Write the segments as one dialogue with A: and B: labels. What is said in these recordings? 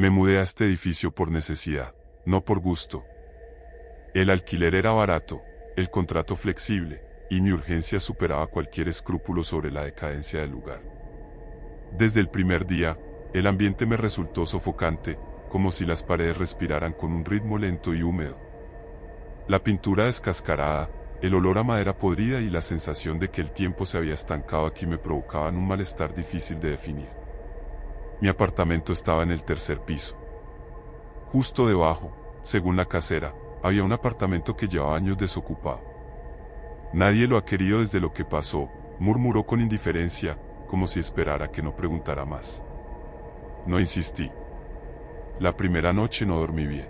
A: Me mudé a este edificio por necesidad, no por gusto. El alquiler era barato, el contrato flexible, y mi urgencia superaba cualquier escrúpulo sobre la decadencia del lugar. Desde el primer día, el ambiente me resultó sofocante, como si las paredes respiraran con un ritmo lento y húmedo. La pintura descascarada, el olor a madera podrida y la sensación de que el tiempo se había estancado aquí me provocaban un malestar difícil de definir. Mi apartamento estaba en el tercer piso. Justo debajo, según la casera, había un apartamento que llevaba años desocupado. Nadie lo ha querido desde lo que pasó, murmuró con indiferencia, como si esperara que no preguntara más. No insistí. La primera noche no dormí bien.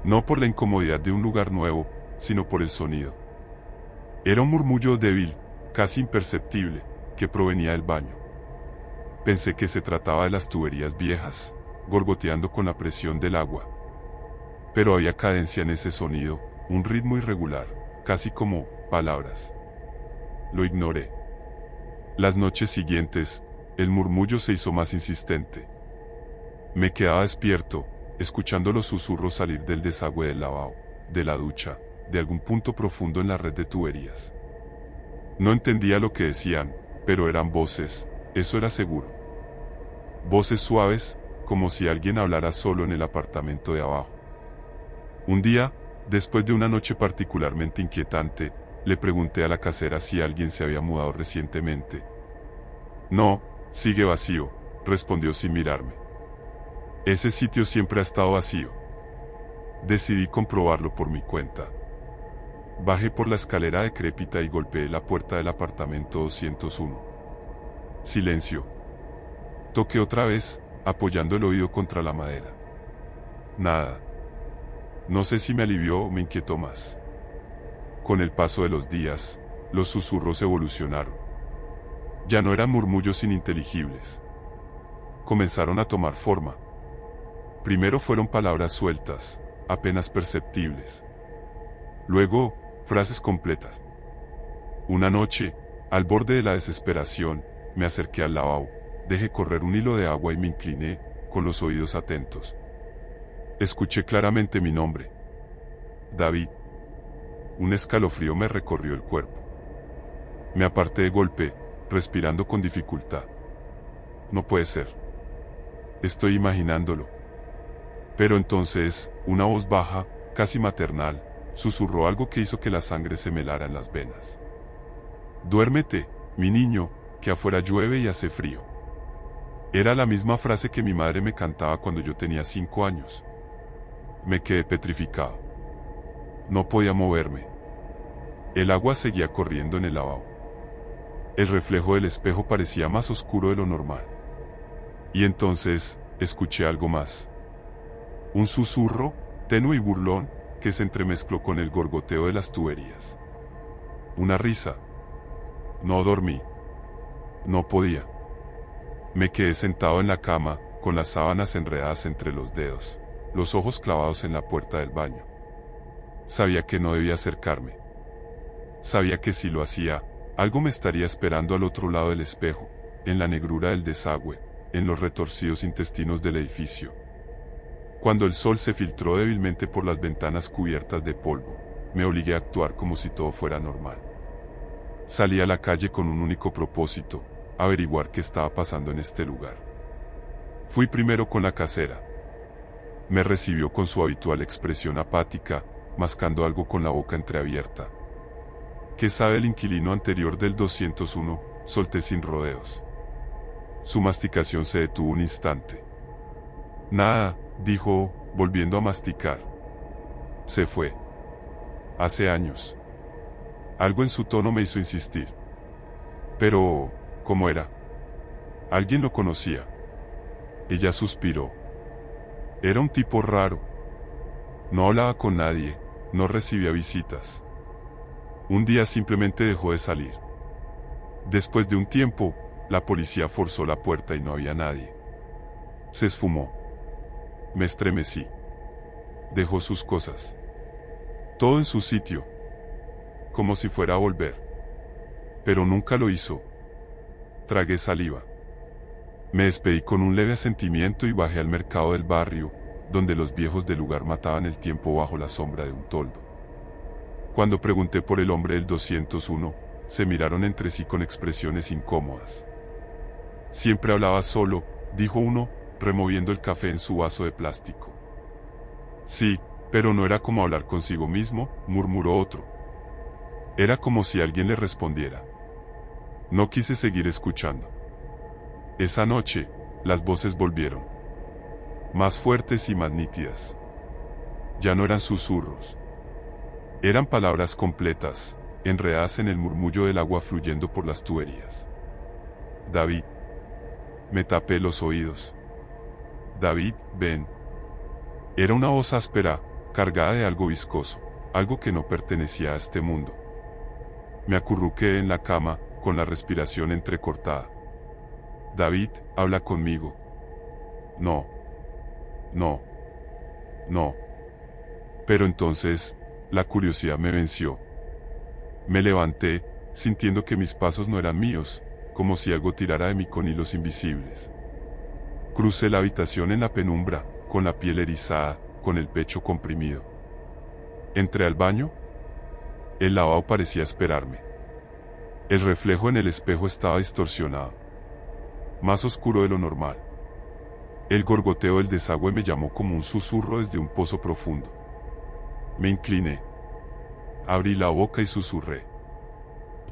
A: No por la incomodidad de un lugar nuevo, sino por el sonido. Era un murmullo débil, casi imperceptible, que provenía del baño. Pensé que se trataba de las tuberías viejas, gorgoteando con la presión del agua. Pero había cadencia en ese sonido, un ritmo irregular, casi como palabras. Lo ignoré. Las noches siguientes, el murmullo se hizo más insistente. Me quedaba despierto, escuchando los susurros salir del desagüe del lavabo, de la ducha, de algún punto profundo en la red de tuberías. No entendía lo que decían, pero eran voces, eso era seguro. Voces suaves, como si alguien hablara solo en el apartamento de abajo. Un día, después de una noche particularmente inquietante, le pregunté a la casera si alguien se había mudado recientemente. No, sigue vacío, respondió sin mirarme. Ese sitio siempre ha estado vacío. Decidí comprobarlo por mi cuenta. Bajé por la escalera decrépita y golpeé la puerta del apartamento 201. Silencio. Toqué otra vez, apoyando el oído contra la madera. Nada. No sé si me alivió o me inquietó más. Con el paso de los días, los susurros evolucionaron. Ya no eran murmullos ininteligibles. Comenzaron a tomar forma. Primero fueron palabras sueltas, apenas perceptibles. Luego, frases completas. Una noche, al borde de la desesperación, me acerqué al lavabo, dejé correr un hilo de agua y me incliné, con los oídos atentos. Escuché claramente mi nombre. David. Un escalofrío me recorrió el cuerpo. Me aparté de golpe, respirando con dificultad. No puede ser. Estoy imaginándolo. Pero entonces, una voz baja, casi maternal, susurró algo que hizo que la sangre se me helara en las venas. Duérmete, mi niño, que afuera llueve y hace frío. Era la misma frase que mi madre me cantaba cuando yo tenía 5 años. Me quedé petrificado. No podía moverme. El agua seguía corriendo en el lavabo. El reflejo del espejo parecía más oscuro de lo normal. Y entonces, escuché algo más. Un susurro, tenue y burlón, que se entremezcló con el gorgoteo de las tuberías. Una risa. No dormí. No podía. Me quedé sentado en la cama, con las sábanas enredadas entre los dedos, los ojos clavados en la puerta del baño. Sabía que no debía acercarme. Sabía que si lo hacía, algo me estaría esperando al otro lado del espejo, en la negrura del desagüe, en los retorcidos intestinos del edificio. Cuando el sol se filtró débilmente por las ventanas cubiertas de polvo, me obligué a actuar como si todo fuera normal. Salí a la calle con un único propósito: averiguar qué estaba pasando en este lugar. Fui primero con la casera. Me recibió con su habitual expresión apática, mascando algo con la boca entreabierta. ¿Qué sabe el inquilino anterior del 201? Solté sin rodeos. Su masticación se detuvo un instante. Nada, dijo, volviendo a masticar. Se fue. Hace años. Algo en su tono me hizo insistir. Pero, ¿cómo era? Alguien lo conocía. Ella suspiró. Era un tipo raro. No hablaba con nadie, no recibía visitas. Un día simplemente dejó de salir. Después de un tiempo, la policía forzó la puerta y no había nadie. Se esfumó. Me estremecí. Dejó sus cosas. Todo en su sitio. Como si fuera a volver. Pero nunca lo hizo. Tragué saliva. Me despedí con un leve asentimiento y bajé al mercado del barrio, donde los viejos del lugar mataban el tiempo bajo la sombra de un toldo. Cuando pregunté por el hombre del 201, se miraron entre sí con expresiones incómodas. Siempre hablaba solo, dijo uno, removiendo el café en su vaso de plástico. Sí, pero no era como hablar consigo mismo, murmuró otro. Era como si alguien le respondiera. No quise seguir escuchando. Esa noche, las voces volvieron. Más fuertes y más nítidas. Ya no eran susurros. Eran palabras completas, enredadas en el murmullo del agua fluyendo por las tuberías. David. Me tapé los oídos. David, ven. Era una voz áspera, cargada de algo viscoso, algo que no pertenecía a este mundo. Me acurruqué en la cama, con la respiración entrecortada. David, habla conmigo. No. No. No. Pero entonces, la curiosidad me venció. Me levanté, sintiendo que mis pasos no eran míos, como si algo tirara de mí con hilos invisibles. Crucé la habitación en la penumbra, con la piel erizada, con el pecho comprimido. Entré al baño. El lavabo parecía esperarme. El reflejo en el espejo estaba distorsionado. Más oscuro de lo normal. El gorgoteo del desagüe me llamó como un susurro desde un pozo profundo. Me incliné. Abrí la boca y susurré.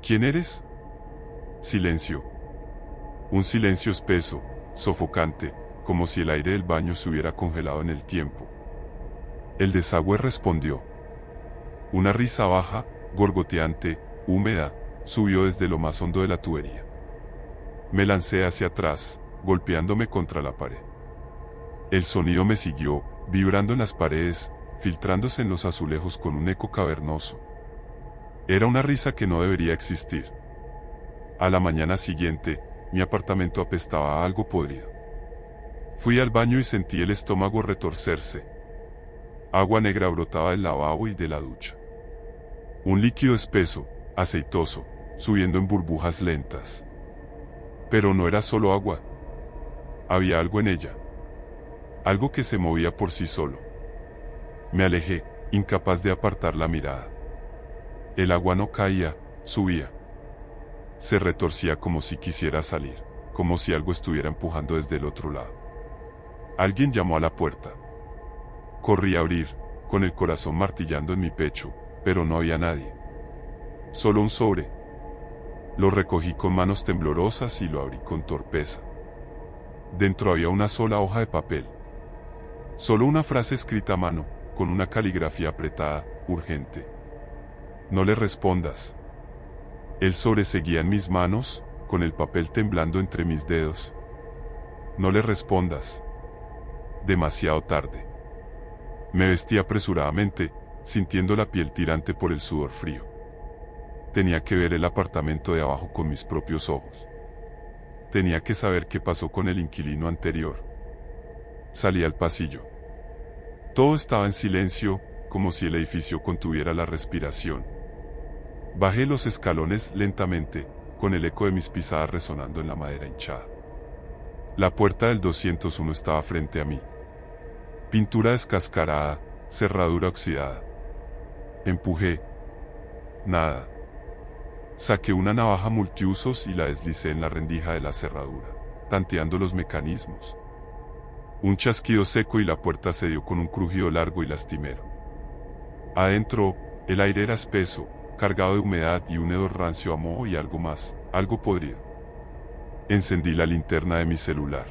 A: ¿Quién eres? Silencio. Un silencio espeso, sofocante, como si el aire del baño se hubiera congelado en el tiempo. El desagüe respondió. Una risa baja, gorgoteante, húmeda, subió desde lo más hondo de la tubería. Me lancé hacia atrás, golpeándome contra la pared. El sonido me siguió, vibrando en las paredes, filtrándose en los azulejos con un eco cavernoso. Era una risa que no debería existir. A la mañana siguiente, mi apartamento apestaba a algo podrido. Fui al baño y sentí el estómago retorcerse. Agua negra brotaba del lavabo y de la ducha. Un líquido espeso, aceitoso, subiendo en burbujas lentas. Pero no era solo agua. Había algo en ella. Algo que se movía por sí solo. Me alejé, incapaz de apartar la mirada. El agua no caía, subía. Se retorcía como si quisiera salir, como si algo estuviera empujando desde el otro lado. Alguien llamó a la puerta. Corrí a abrir, con el corazón martillando en mi pecho, pero no había nadie. Solo un sobre. Lo recogí con manos temblorosas y lo abrí con torpeza. Dentro había una sola hoja de papel. Solo una frase escrita a mano, con una caligrafía apretada, urgente. No le respondas. El sobre seguía en mis manos, con el papel temblando entre mis dedos. No le respondas. Demasiado tarde. Me vestí apresuradamente, sintiendo la piel tirante por el sudor frío. Tenía que ver el apartamento de abajo con mis propios ojos. Tenía que saber qué pasó con el inquilino anterior. Salí al pasillo. Todo estaba en silencio, como si el edificio contuviera la respiración. Bajé los escalones lentamente, con el eco de mis pisadas resonando en la madera hinchada. La puerta del 201 estaba frente a mí. Pintura descascarada, cerradura oxidada. Empujé. Nada. Saqué una navaja multiusos y la deslicé en la rendija de la cerradura, tanteando los mecanismos. Un chasquido seco y la puerta se dio con un crujido largo y lastimero. Adentro, el aire era espeso, cargado de humedad y un hedor rancio a moho y algo más, algo podrido. Encendí la linterna de mi celular.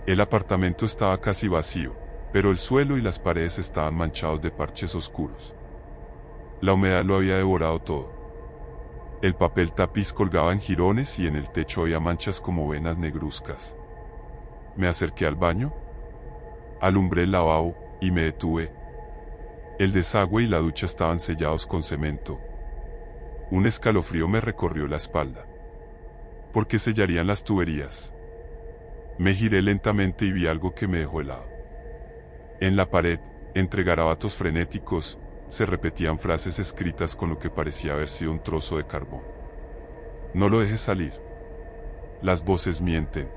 A: El apartamento estaba casi vacío, pero el suelo y las paredes estaban manchados de parches oscuros. La humedad lo había devorado todo. El papel tapiz colgaba en jirones y en el techo había manchas como venas negruzcas. Me acerqué al baño. Alumbré el lavabo y me detuve. El desagüe y la ducha estaban sellados con cemento. Un escalofrío me recorrió la espalda. ¿Por qué sellarían las tuberías? Me giré lentamente y vi algo que me dejó helado. En la pared, entre garabatos frenéticos, se repetían frases escritas con lo que parecía haber sido un trozo de carbón. No lo dejes salir. Las voces mienten.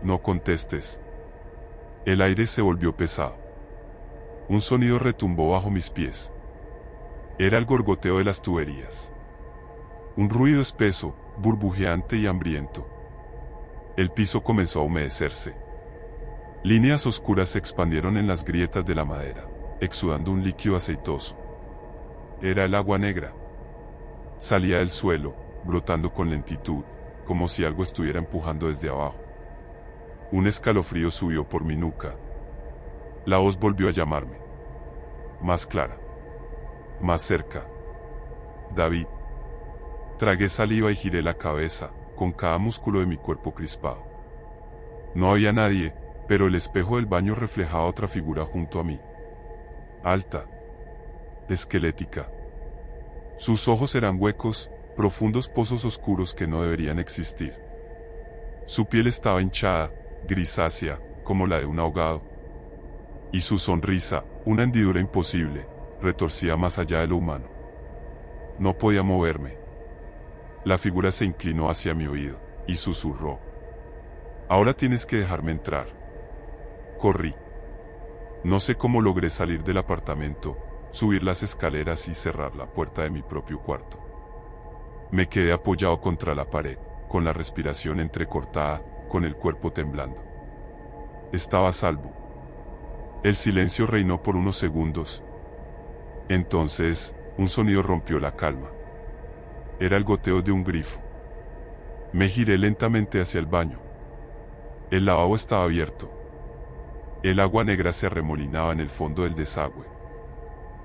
A: No contestes. El aire se volvió pesado. Un sonido retumbó bajo mis pies. Era el gorgoteo de las tuberías. Un ruido espeso, burbujeante y hambriento. El piso comenzó a humedecerse. Líneas oscuras se expandieron en las grietas de la madera, exudando un líquido aceitoso. Era el agua negra. Salía del suelo, brotando con lentitud, como si algo estuviera empujando desde abajo. Un escalofrío subió por mi nuca. La voz volvió a llamarme. Más clara. Más cerca. David. Tragué saliva y giré la cabeza, con cada músculo de mi cuerpo crispado. No había nadie, pero el espejo del baño reflejaba otra figura junto a mí. Alta. Esquelética. Sus ojos eran huecos, profundos pozos oscuros que no deberían existir. Su piel estaba hinchada, grisácea, como la de un ahogado. Y su sonrisa, una hendidura imposible, retorcía más allá de lo humano. No podía moverme. La figura se inclinó hacia mi oído, y susurró. Ahora tienes que dejarme entrar. Corrí. No sé cómo logré salir del apartamento, subir las escaleras y cerrar la puerta de mi propio cuarto. Me quedé apoyado contra la pared, con la respiración entrecortada, con el cuerpo temblando. Estaba a salvo. El silencio reinó por unos segundos. Entonces, un sonido rompió la calma. Era el goteo de un grifo. Me giré lentamente hacia el baño. El lavabo estaba abierto. El agua negra se arremolinaba en el fondo del desagüe.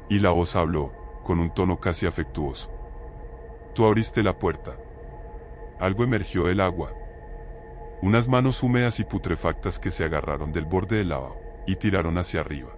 A: Y la voz habló, con un tono casi afectuoso. Tú abriste la puerta. Algo emergió del agua. Unas manos húmedas y putrefactas que se agarraron del borde del lavabo y tiraron hacia arriba.